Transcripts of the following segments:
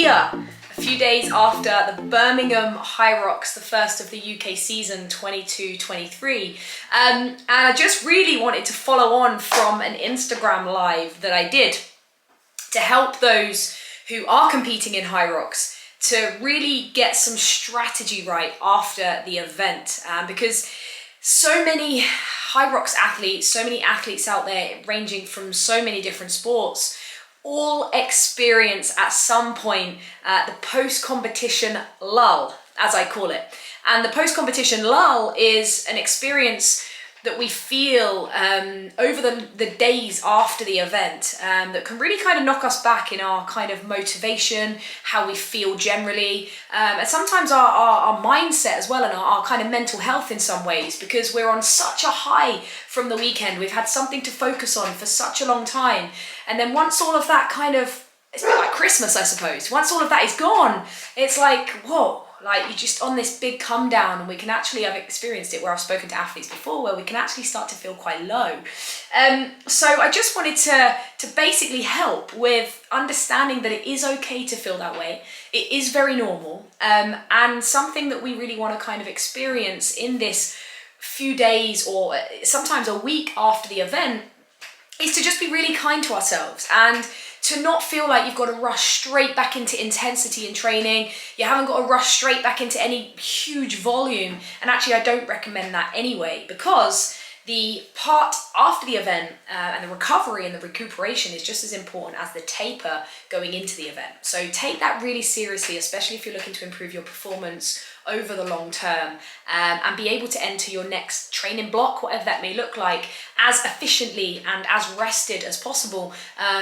here a few days after the Birmingham Hyrox, the first of the UK season 22-23. And I just really wanted to follow on from an Instagram live that I did to help those who are competing in Hyrox to really get some strategy right after the event. Because so many Hyrox athletes, so many athletes out there ranging from so many different sports, all experience at some point the post-competition lull, as I call it. And the post-competition lull is an experience that we feel over the days after the event that can really kind of knock us back in our kind of motivation, how we feel generally, and sometimes our mindset as well, and our kind of mental health in some ways, because we're on such a high from the weekend. We've had something to focus on for such a long time. And then once all of that kind of, it's a bit like Christmas, I suppose. Once all of that is gone, it's like, whoa. Like you're just on this big come down, and we can actually, I've experienced it where I've spoken to athletes before, where we can actually start to feel quite low. So I just wanted to basically help with understanding that it is okay to feel that way. It is very normal, and something that we really want to kind of experience in this few days or sometimes a week after the event is to just be really kind to ourselves and to not feel like you've got to rush straight back into intensity in training. You haven't got to rush straight back into any huge volume. And actually, I don't recommend that anyway, because the part after the event and the recovery and the recuperation is just as important as the taper going into the event. So take that really seriously, especially if you're looking to improve your performance over the long term, and be able to enter your next training block, whatever that may look like, as efficiently and as rested as possible,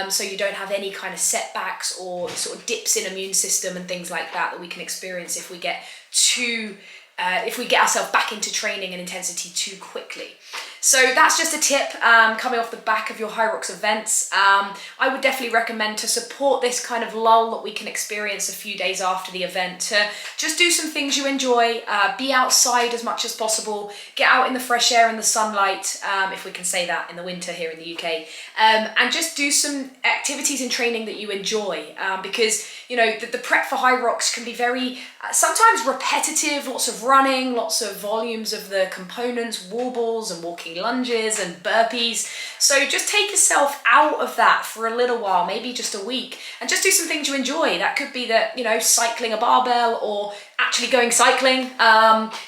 so you don't have any kind of setbacks or sort of dips in immune system and things like that we can experience if we get ourselves back into training and intensity too quickly. So that's just a tip coming off the back of your Hyrox events. I would definitely recommend to support this kind of lull that we can experience a few days after the event, to just do some things you enjoy, be outside as much as possible, get out in the fresh air and the sunlight, if we can say that in the winter here in the UK, and just do some activities in training that you enjoy, because you know the prep for Hyrox can be very sometimes repetitive, lots of running, lots of volumes of the components, wall balls and walking lunges and burpees. So just take yourself out of that for a little while, maybe just a week, and just do some things you enjoy. That could be that, you know, cycling a barbell, or actually going cycling,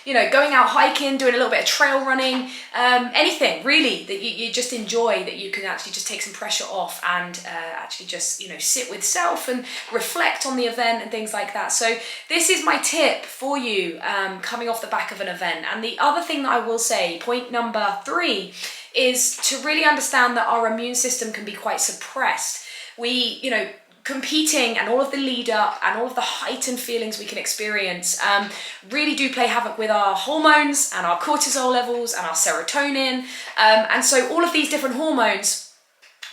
you know, going out hiking, doing a little bit of trail running, anything really that you just enjoy, that you can actually just take some pressure off and actually just, you know, sit with self and reflect on the event and things like that. So this is my tip for you coming off the back of an event. And the other thing that I will say, point number 3, is to really understand that our immune system can be quite suppressed. We, you know, competing and all of the lead up and all of the heightened feelings we can experience really do play havoc with our hormones and our cortisol levels and our serotonin. And so all of these different hormones,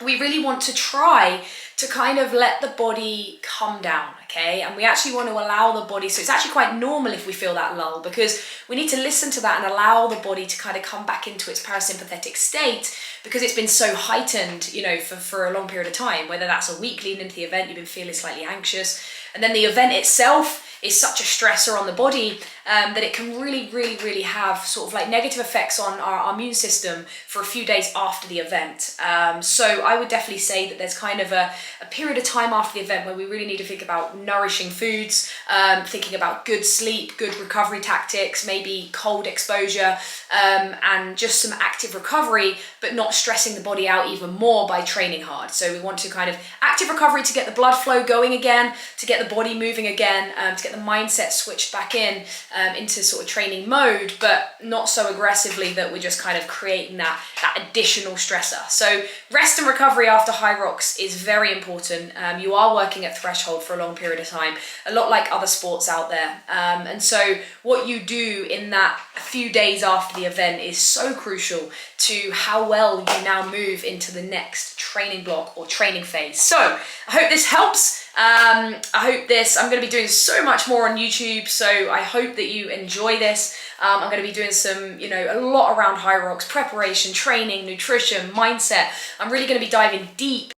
we really want to try to kind of let the body come down, okay? And we actually want to allow the body, so it's actually quite normal if we feel that lull, because we need to listen to that and allow the body to kind of come back into its parasympathetic state, because it's been so heightened, you know, for a long period of time, whether that's a week leading into the event, you've been feeling slightly anxious, and then the event itself is such a stressor on the body that it can really have sort of like negative effects on our immune system for a few days after the event. So I would definitely say that there's kind of a period of time after the event where we really need to think about nourishing foods, thinking about good sleep, good recovery tactics, maybe cold exposure, and just some active recovery, but not stressing the body out even more by training hard. So we want to kind of active recovery to get the blood flow going again, to get the body moving again, to get the mindset switched back in into sort of training mode, but not so aggressively that we're just kind of creating that additional stressor. So rest and recovery after Hyrox is very important. You are working at threshold for a long period of time, a lot like other sports out there. And so what you do in that few days after the event is so crucial to how well you now move into the next training block or training phase. So I hope this helps. I'm going to be doing so much more on YouTube, so I hope that you enjoy this. I'm going to be doing some, a lot around Hyrox, preparation, training, nutrition, mindset. I'm really going to be diving deep